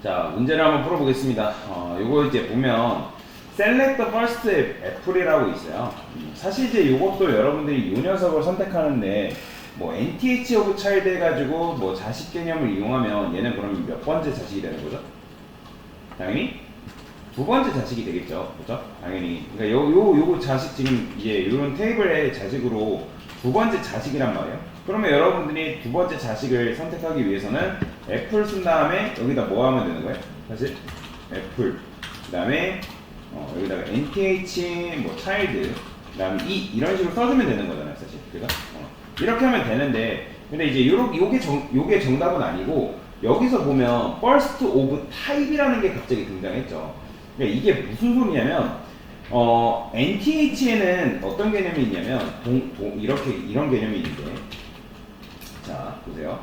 자, 문제를 한번 풀어보겠습니다. 요거 이제 보면 select the first apple이라고 있어요. 사실 이제 요것도 여러분들이 요 녀석을 선택하는데 뭐 NTH of child 해가지고 뭐 자식 개념을 이용하면 얘는 그럼 몇 번째 자식이 되는 거죠? 당연히 두 번째 자식이 되겠죠. 그죠? 당연히. 그러니까 요거 자식 지금 이제 요런 테이블의 자식으로 두 번째 자식이란 말이에요. 그러면 여러분들이 두 번째 자식을 선택하기 위해서는 애플 쓴 다음에 여기다 뭐 하면 되는 거예요? 사실 애플 그 다음에 여기다가 nth 뭐 child 그 다음에 이런 식으로 써주면 되는 거잖아요. 사실 그죠? 이렇게 하면 되는데 근데 이제 요게 정답은 아니고 여기서 보면 first of type이라는 게 갑자기 등장했죠. 그러니까 이게 무슨 소리냐면 NTH에는 어떤 개념이 있냐면 이렇게 이런 개념이 있는데 자 보세요.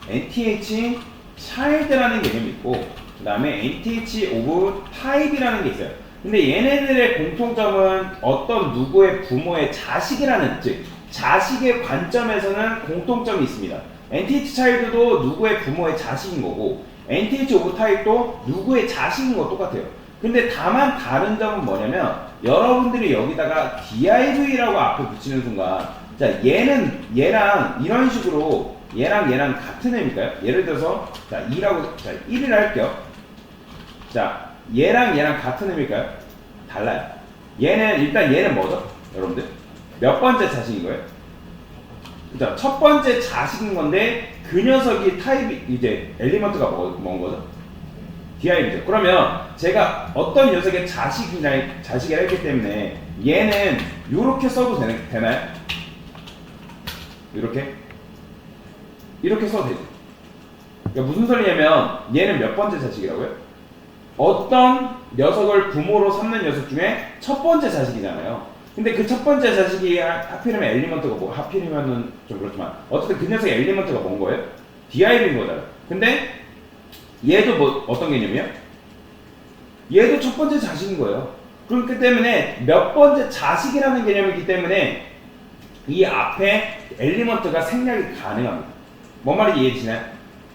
NTH child라는 개념이 있고 그 다음에 NTH of type이라는 게 있어요. 근데 얘네들의 공통점은 어떤 누구의 부모의 자식이라는 즉 자식의 관점에서는 공통점이 있습니다. NTH child도 누구의 부모의 자식인 거고 NTH of type도 누구의 자식인 거 똑같아요. 근데 다만 다른 점은 뭐냐면 여러분들이 여기다가 div라고 앞에 붙이는 순간 자 얘는 얘랑 이런 식으로 얘랑 같은 애니까요. 예를 들어서 자 2라고 자 1을 할게요. 자 얘랑 같은 애일까요? 달라요. 얘는 뭐죠? 여러분들 몇 번째 자식인 거예요? 자, 첫 번째 자식인 건데 그 녀석이 타입이 이제 엘리먼트가 뭔 거죠? div이죠. 그러면 제가 어떤 녀석의 자식이라 했기 때문에 얘는 이렇게 써도 되나요? 이렇게 써도 되죠. 그러니까 무슨 소리냐면 얘는 몇 번째 자식이라고요? 어떤 녀석을 부모로 삼는 녀석 중에 첫 번째 자식이잖아요. 근데 그 첫 번째 자식이 하필이면 엘리먼트가 뭐 하필이면은 좀 그렇지만 어쨌든 그 녀석의 엘리먼트가 뭔 거예요? div인 거잖아요. 근데 얘도 뭐 어떤 개념이야? 얘도 첫 번째 자식인 거예요. 그렇기 때문에 몇 번째 자식이라는 개념이기 때문에 이 앞에 엘리먼트가 생략이 가능합니다. 뭔 말인지 이해되시나요?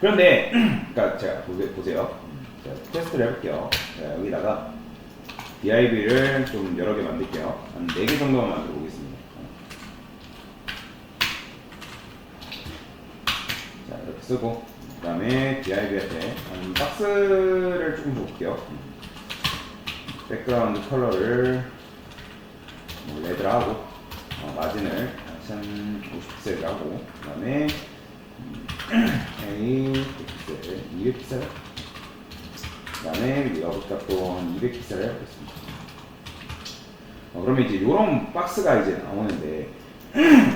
그런데 그러니까 제가 보세요. 자, 테스트를 해볼게요. 자, 여기다가 div를 좀 여러 개 만들게요. 한 4개 정도만 만들어 보겠습니다. 자, 이렇게 쓰고 그 다음에 div한테 박스를 조금 줘볼게요. 백그라운드 컬러를 레드로 하고 마진을 한 50픽셀 하고 그 다음에 A 100픽셀, 200픽셀 그 다음에 여기 값도 한 200픽셀을 해보겠습니다. 그러면 이제 이런 박스가 이제 나오는데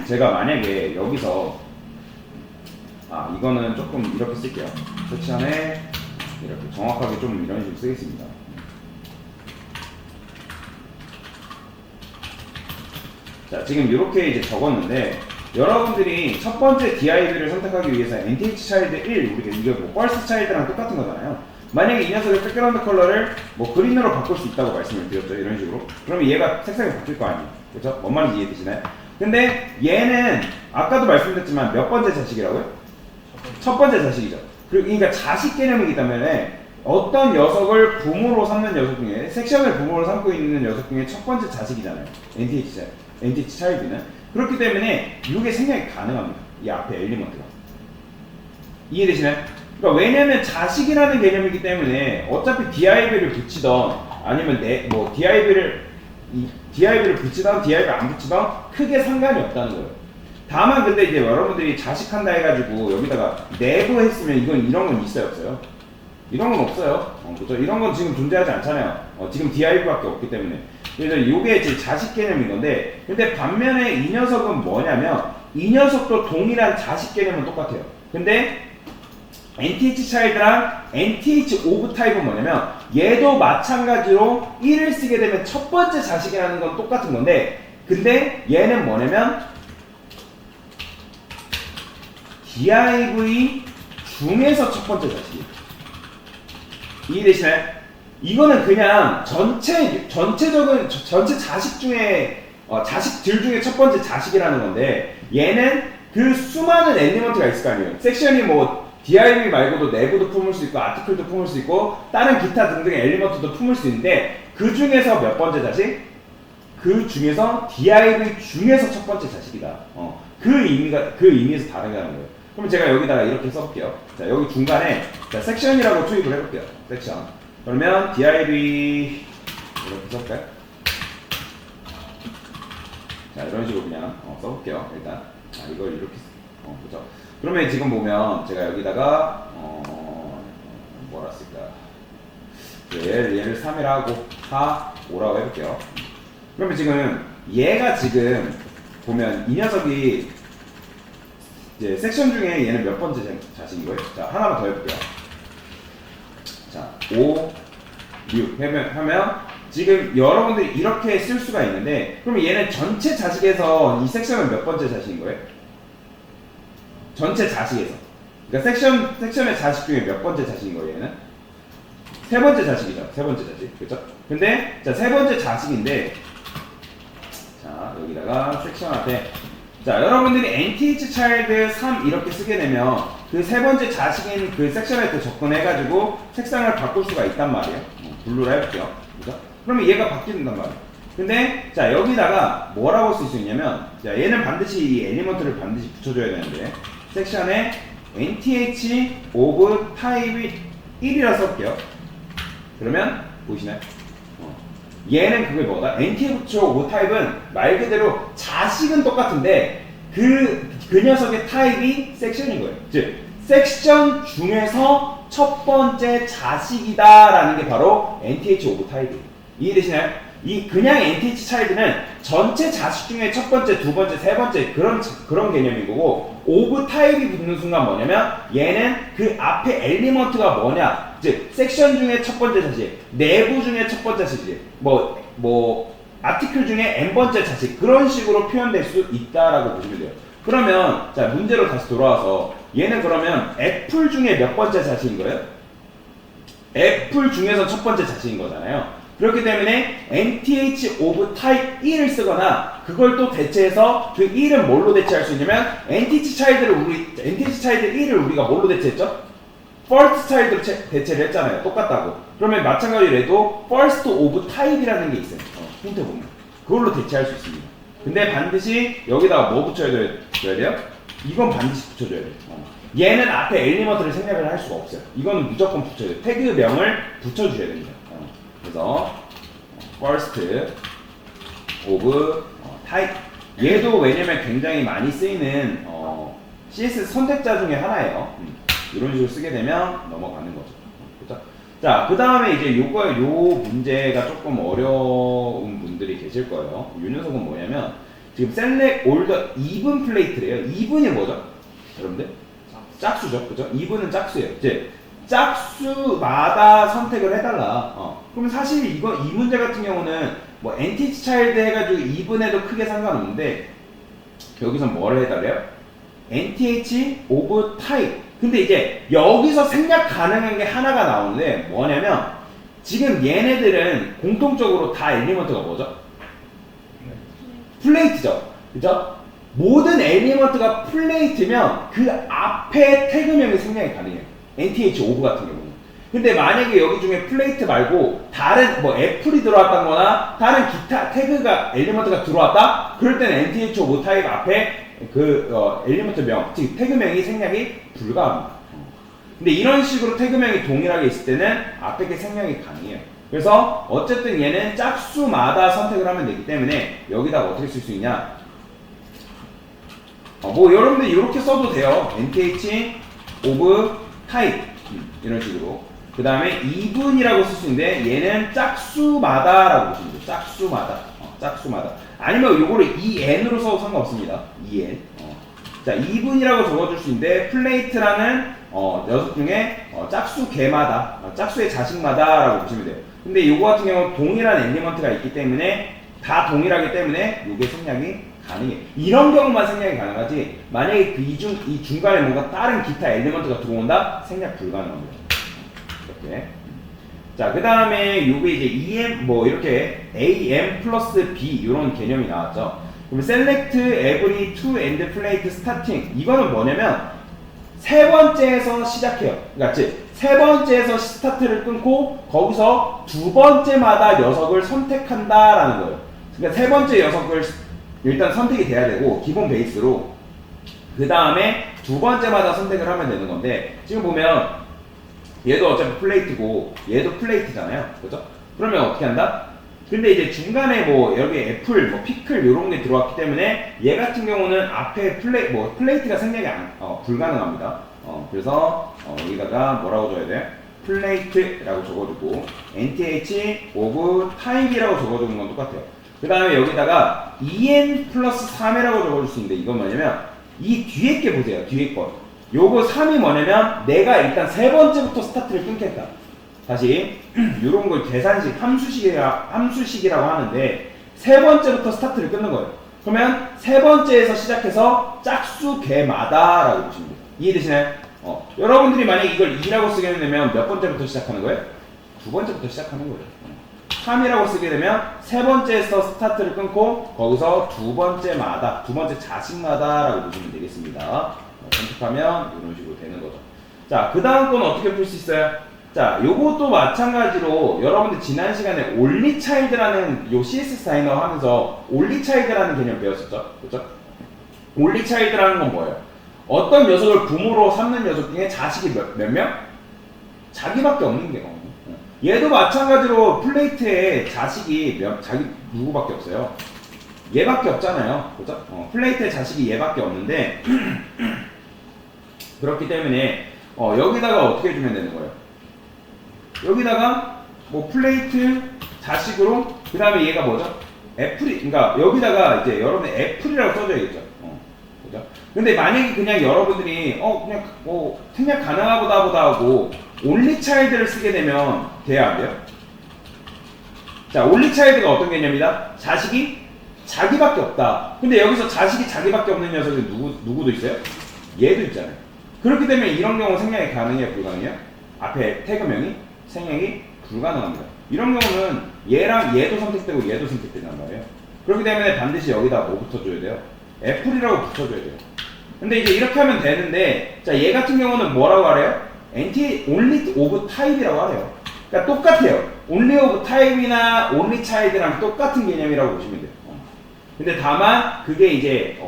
제가 만약에 여기서 이거는 조금 이렇게 쓸게요. 섹션에 이렇게 정확하게 좀 이런 식으로 쓰겠습니다. 자, 지금 이렇게 이제 적었는데 여러분들이 첫 번째 div를 선택하기 위해서 nth child 1 우리가 이게 뭐 first child랑 똑같은 거잖아요. 만약에 이 녀석의 백그라운드 컬러를 뭐 그린으로 바꿀 수 있다고 말씀을 드렸죠. 이런 식으로. 그러면 얘가 색상이 바뀔 거 아니에요. 그렇죠? 뭔 말인지 이해되시나요? 근데 얘는 아까도 말씀드렸지만 몇 번째 자식이라고요? 첫 번째 자식이죠. 그러니까 자식 개념이기 때문에 어떤 녀석을 부모로 삼는 녀석 중에 섹션을 부모로 삼고 있는 녀석 중에 첫 번째 자식이잖아요. NTH child는. 그렇기 때문에 이게 생략이 가능합니다. 이 앞에 엘리먼트가. 이해되시나요? 그러니까 왜냐면 자식이라는 개념이기 때문에 어차피 div를 붙이던 아니면 div를 붙이던 div를 안 붙이던 크게 상관이 없다는 거예요. 다만 근데 이제 여러분들이 자식한다 해가지고 여기다가 never 했으면 이런 건 있어요 없어요? 이런 건 없어요. 그렇죠? 이런 건 지금 존재하지 않잖아요. 지금 div밖에 없기 때문에. 그래서 이게 이제 자식 개념인 건데 근데 반면에 이 녀석은 뭐냐면 이 녀석도 동일한 자식 개념은 똑같아요. 근데 NTH child랑 NTH of type은 뭐냐면 얘도 마찬가지로 1을 쓰게 되면 첫 번째 자식이라는 건 똑같은 건데 근데 얘는 뭐냐면 div 중에서 첫 번째 자식이에요. 이해되시나요? 이거는 그냥 전체 자식 중에 자식들 중에 첫 번째 자식이라는 건데 얘는 그 수많은 엘리먼트가 있을 거 아니에요. 섹션이 뭐 div 말고도 내부도 품을 수 있고 아티클도 품을 수 있고 다른 기타 등등의 엘리먼트도 품을 수 있는데 그 중에서 몇 번째 자식? 그 중에서 div 중에서 첫 번째 자식이다. 그 의미에서 다르게 하는 거예요. 그럼 제가 여기다가 이렇게 써볼게요. 자, 여기 중간에 자, 섹션이라고 투입을 해볼게요. 섹션. 그러면 div 이렇게 써볼까요? 자, 이런 식으로 그냥 써볼게요. 일단 이걸 이렇게 그죠? 그러면 지금 보면 제가 여기다가 뭐라 쓸까? 얘를 3이라 하고 4, 5라고 해볼게요. 그러면 지금 얘가 지금 보면 이 녀석이 이제 섹션 중에 얘는 몇 번째 자식인 거예요? 자, 하나만 더 해볼게요. 자, 5, 6 하면 지금 여러분들이 이렇게 쓸 수가 있는데 그러면 얘는 전체 자식에서 이 섹션은 몇 번째 자식인 거예요? 전체 자식에서. 그러니까 섹션의 자식 중에 몇 번째 자식인 거예요, 얘는? 세 번째 자식이죠. 세 번째 자식. 그렇죠? 근데 자, 세 번째 자식인데 자, 여기다가 섹션 앞에 자, 여러분들이 nth child 3 이렇게 쓰게 되면 그 세 번째 자식인 그 섹션에 또 접근해가지고 색상을 바꿀 수가 있단 말이에요. 블루로 해볼게요. 그죠? 그러면 얘가 바뀐단 말이에요. 근데 자, 여기다가 뭐라고 쓸 수 있냐면 자, 얘는 반드시 이 엘리먼트를 반드시 붙여줘야 되는데 섹션에 nth of type 1이라 써볼게요. 그러면 보이시나요? 얘는 그게 뭐다? nth of type은 말 그대로 자식은 똑같은데 그 녀석의 타입이 섹션인 거예요. 즉 섹션 중에서 첫 번째 자식이다라는 게 바로 nth of type예요. 이해되시나요? 이 그냥 nth child는 전체 자식 중에 첫 번째, 두 번째, 세 번째 그런 개념인 거고 of type이 붙는 순간 뭐냐면 얘는 그 앞에 엘리먼트가 뭐냐 즉 섹션 중에 첫 번째 자식, 내부 중에 첫 번째 자식, 뭐 아티클 중에 n 번째 자식 그런 식으로 표현될 수 있다라고 보시면 돼요. 그러면 자 문제로 다시 돌아와서 얘는 그러면 애플 중에 몇 번째 자식인 거예요? 애플 중에서 첫 번째 자식인 거잖아요. 그렇기 때문에 nth of type 1을 쓰거나 그걸 또 대체해서 그 1은 뭘로 대체할 수 있냐면 nth child 1을 우리가 뭘로 대체했죠? first child로 대체를 했잖아요. 똑같다고. 그러면 마찬가지로 해도 first of type이라는 게 있어요. 힌트 보면 그걸로 대체할 수 있습니다. 근데 반드시 여기다가 뭐 붙여줘야 돼요? 이건 반드시 붙여줘야 돼요. 얘는 앞에 엘리먼트를 생략을 할 수가 없어요. 이거는 무조건 붙여야 돼요. 태그명을 붙여주셔야 됩니다. 그래서 first of type 얘도 왜냐면 굉장히 많이 쓰이는 CSS 선택자 중에 하나예요. 이런 식으로 쓰게 되면 넘어가는 거죠. 그렇죠? 자, 그 다음에 이제 요 문제가 조금 어려운 분들이 계실 거예요. 이 녀석은 뭐냐면 지금 select all the even plate래요. even이 뭐죠? 여러분들? 짝수죠. 그죠? even은 짝수예요. 이제 짝수마다 선택을 해달라. 그럼 사실 이 문제 같은 경우는 뭐 nth child 해가지고 even에도 크게 상관없는데 여기서 뭐를 해달래요? nth of type. 근데 이제 여기서 생략 가능한 게 하나가 나오는데 뭐냐면 지금 얘네들은 공통적으로 다 엘리먼트가 뭐죠? 플레이트죠. 그죠? 모든 엘리먼트가 플레이트면 그 앞에 태그명이 생략이 가능해요. nth of 같은 경우는. 근데 만약에 여기 중에 플레이트 말고 다른 뭐 애플이 들어왔다거나 다른 기타 태그가 엘리먼트가 들어왔다? 그럴 때는 nth of 타입 앞에 엘리먼트 명, 즉 태그명이 생략이 불가합니다. 근데 이런 식으로 태그명이 동일하게 있을 때는 앞에 게 생략이 가능해요. 그래서 어쨌든 얘는 짝수마다 선택을 하면 되기 때문에 여기다가 어떻게 쓸 수 있냐? 뭐 여러분들 이렇게 써도 돼요. nth of type 이런 식으로. 그 다음에 even이라고 쓸 수 있는데 얘는 짝수마다라고 보시면 돼요. 짝수마다. 짝수마다. 아니면 요거를 en으로 써도 상관없습니다. en. 자, even이라고 적어줄 수 있는데 플레이트라는 녀석 중에 짝수 개마다, 짝수의 자식마다라고 보시면 돼요. 근데 요거 같은 경우는 동일한 엘리먼트가 있기 때문에 다 동일하기 때문에 요게 생략이 가능해요. 이런 경우만 생략이 가능하지 만약에 이 중간에 뭔가 다른 기타 엘리먼트가 들어온다? 생략 불가능합니다. 이렇게. 자, 그 다음에 요게 이제 EM 이렇게 AM 플러스 B 이런 개념이 나왔죠. 그럼 select every to and plate starting 이거는 뭐냐면 세 번째에서 시작해요. 그러니까 세 번째에서 스타트를 끊고 거기서 두 번째마다 녀석을 선택한다라는 거예요. 그러니까 세 번째 녀석을 일단 선택이 돼야 되고 기본 베이스로 그 다음에 두 번째마다 선택을 하면 되는 건데 지금 보면 얘도 어차피 플레이트고 얘도 플레이트잖아요. 그죠? 그러면 어떻게 한다? 근데 이제 중간에 뭐 여기 애플, 뭐 피클 이런 게 들어왔기 때문에 얘 같은 경우는 앞에 플레이트가 생략이 불가능합니다. 그래서 여기다가 뭐라고 줘야 돼? 플레이트라고 적어주고 nth of type이라고 적어주는 건 똑같아요. 그 다음에 여기다가 en 플러스 3이라고 적어줄 수 있는데 이건 뭐냐면 이 뒤에 게 보세요. 뒤에 거. 요거 3이 뭐냐면 내가 일단 세 번째부터 스타트를 끊겠다. 다시 이런 걸 계산식 함수식이라고 하는데 세 번째부터 스타트를 끊는 거예요. 그러면 세 번째에서 시작해서 짝수 개마다라고 보시면 돼요. 이해되시나요? 여러분들이 만약에 이걸 2라고 쓰게 되면 몇 번째부터 시작하는 거예요? 두 번째부터 시작하는 거예요. 3이라고 쓰게 되면 세 번째에서 스타트를 끊고 거기서 두 번째 자식마다라고 보시면 되겠습니다. 선택하면 이런 식으로 되는 거죠. 자, 그 다음 건 어떻게 풀 수 있어요? 자, 요것도 마찬가지로 여러분들 지난 시간에 onlychild라는 요 CSS 다이너 하면서 onlychild라는 개념 배웠었죠? 그렇죠? onlychild라는 건 뭐예요? 어떤 녀석을 부모로 삼는 녀석 중에 자식이 몇 명? 자기밖에 없는 게 얘도 마찬가지로 플레이트에 자식이 누구밖에 없어요? 얘밖에 없잖아요. 그죠? 플레이트에 자식이 얘밖에 없는데 그렇기 때문에 여기다가 어떻게 해주면 되는 거예요? 여기다가 뭐 플레이트 자식으로 그 다음에 얘가 뭐죠? 애플이 그러니까 여기다가 이제 여러분 애플이라고 써줘야겠죠. 그죠? 근데 만약에 그냥 여러분들이 그냥 생략 가능하보다 하고 onlychild를 쓰게 되면 돼야 안 돼요? 자, onlychild가 어떤 개념이다? 자식이 자기밖에 없다. 근데 여기서 자식이 자기밖에 없는 녀석이 누구도 있어요? 얘도 있잖아요. 그렇기 때문에 이런 경우 생략이 가능해요? 불가능해요? 앞에 태그명이 생략이 불가능합니다. 이런 경우는 얘랑 얘도 선택되고 얘도 선택되단 말이에요. 그렇기 때문에 반드시 여기다 뭐 붙여줘야 돼요? 애플이라고 붙여줘야 돼요. 근데 이제 이렇게 하면 되는데 자, 얘 같은 경우는 뭐라고 하래요? only of type이라고 하래요. 그러니까 똑같아요. only of type이나 onlychild랑 똑같은 개념이라고 보시면 돼요. 근데 다만 그게 이제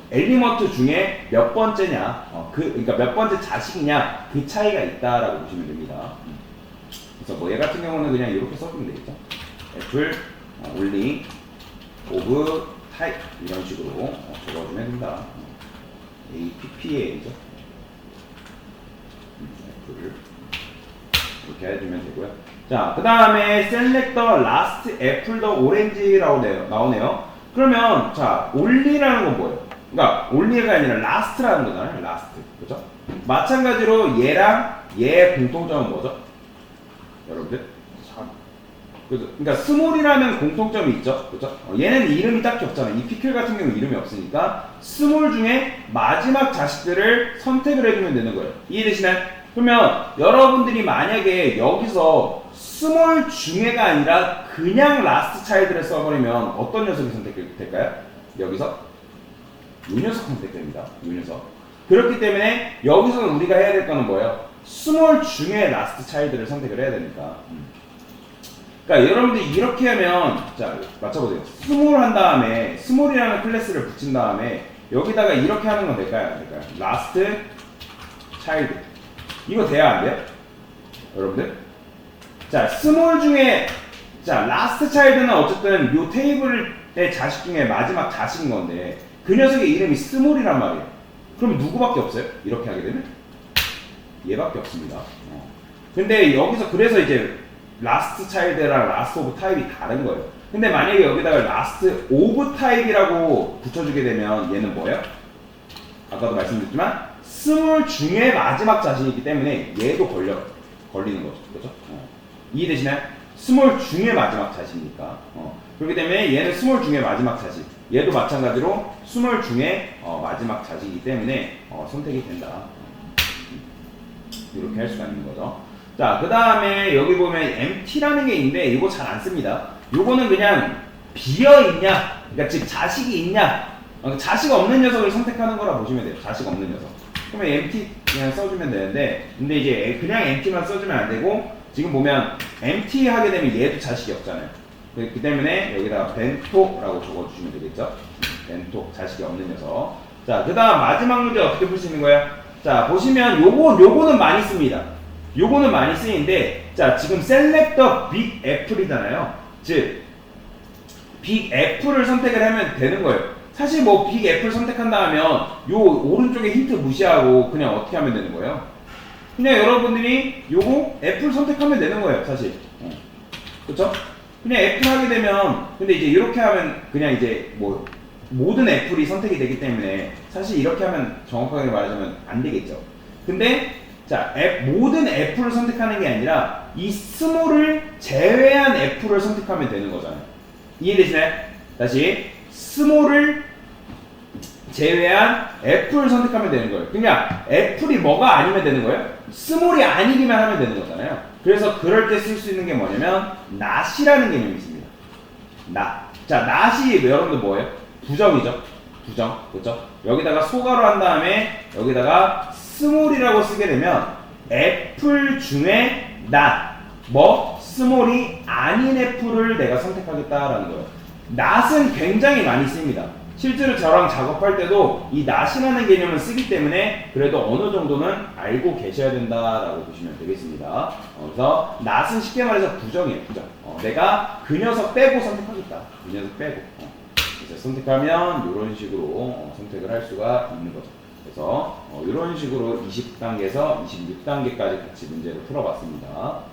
엘리먼트 중에 몇 번째냐, 그러니까 몇 번째 자식이냐 그 차이가 있다라고 보시면 됩니다. 그래서 뭐 얘 같은 경우는 그냥 이렇게 써주면 되겠죠. 애플 only of type 이런 식으로 적어주면 된다. APPA죠. 애플 이렇게 해주면 되고요. 자, 그 다음에 select the last apple the orange라고 나오네요. 그러면 자, only라는 건 뭐예요? 그러니까 only가 아니라 last라는 거잖아요. last. 그죠? 마찬가지로 얘랑 얘의 공통점은 뭐죠? 여러분들? 그러니까 스몰이라는 공통점이 있죠. 그죠? 얘는 이름이 딱히 없잖아요. 이 피클 같은 경우 이름이 없으니까 스몰 중에 마지막 자식들을 선택을 해주면 되는 거예요. 이해되시나요? 그러면 여러분들이 만약에 여기서 스몰 중에가 아니라 그냥 라스트 차일드를 써버리면 어떤 녀석이 선택될까요? 여기서 이 녀석 선택됩니다. 이 녀석. 그렇기 때문에 여기서는 우리가 해야 될 거는 뭐예요? 스몰 중에 라스트 차일드를 선택을 해야 되니까. 그러니까 여러분들이 이렇게 하면 자, 맞춰보세요. 스몰 한 다음에 스몰이라는 클래스를 붙인 다음에 여기다가 이렇게 하는 건 될까요? 안 될까요? 라스트 차일드. 이거 돼야 안 돼요? 여러분들? 자, 스몰 중에 자, 라스트 차일드는 어쨌든 요 테이블의 자식 중에 마지막 자식인 건데 그 녀석의 이름이 스몰이란 말이에요. 그럼 누구밖에 없어요? 이렇게 하게 되면? 얘밖에 없습니다. 근데 여기서 그래서 이제 라스트 차일드랑 라스트 오브 타입이 다른 거예요. 근데 만약에 여기다가 라스트 오브 타입이라고 붙여주게 되면 얘는 뭐예요? 아까도 말씀드렸지만 스몰 중에 마지막 자식이기 때문에 얘도 걸리는 거죠. 그렇죠? 이해되시나요? 스몰 중에 마지막 자식이니까. 그렇기 때문에 얘는 스몰 중에 마지막 자식. 얘도 마찬가지로 스몰 중에 마지막 자식이기 때문에 선택이 된다. 이렇게 할 수가 있는 거죠. 자, 그 다음에 여기 보면 empty라는 게 있는데 이거 잘 안 씁니다. 이거는 그냥 비어있냐, 그러니까 즉 자식이 있냐, 자식 없는 녀석을 선택하는 거라 보시면 돼요. 자식 없는 녀석. 그러면 empty 그냥 써주면 되는데, 근데 이제 그냥 empty만 써주면 안 되고, 지금 보면 empty 하게 되면 얘도 자식이 없잖아요. 그렇기 때문에 여기다가 벤토라고 적어주시면 되겠죠. 벤토, 자식이 없는 녀석. 자, 그 다음 마지막 문제 어떻게 풀 수 있는 거야? 자, 보시면 요거는 많이 씁니다. 요거는 많이 쓰이는데, 자, 지금 select the big apple이잖아요. 즉, 빅 애플을 선택을 하면 되는 거예요. 사실 뭐 빅 애플 선택한다 하면 요 오른쪽에 힌트 무시하고 그냥 어떻게 하면 되는 거예요? 그냥 여러분들이 요거 애플 선택하면 되는 거예요, 사실. 그쵸? 그냥 애플 하게 되면, 근데 이제 이렇게 하면 그냥 이제 뭐 모든 애플이 선택이 되기 때문에 사실 이렇게 하면 정확하게 말하자면 안 되겠죠. 근데 자, 모든 애플을 선택하는 게 아니라 이 스몰을 제외한 애플을 선택하면 되는 거잖아요. 이해되시나요? 다시 스몰을 제외한 애플을 선택하면 되는 거예요. 그냥 애플이 뭐가 아니면 되는 거예요? 스몰이 아니기만 하면 되는 거잖아요. 그래서 그럴 때 쓸 수 있는 게 뭐냐면 not이라는 개념이 있습니다. not. 자, not이 여러분들 뭐예요? 부정이죠. 부정. 그렇죠? 여기다가 소가로 한 다음에 여기다가 스몰이라고 쓰게 되면 애플 중에 not. 뭐? 스몰이 아닌 애플을 내가 선택하겠다라는 거예요. not은 굉장히 많이 씁니다. 실제로 저랑 작업할 때도 이 not이라는 개념을 쓰기 때문에 그래도 어느 정도는 알고 계셔야 된다라고 보시면 되겠습니다. 그래서 not은 쉽게 말해서 부정이에요. 부정. 내가 그 녀석 빼고 선택하겠다. 그 녀석 빼고. 그래서 선택하면 이런 식으로 선택을 할 수가 있는 거죠. 그래서 이런 식으로 20단계에서 26단계까지 같이 문제를 풀어봤습니다.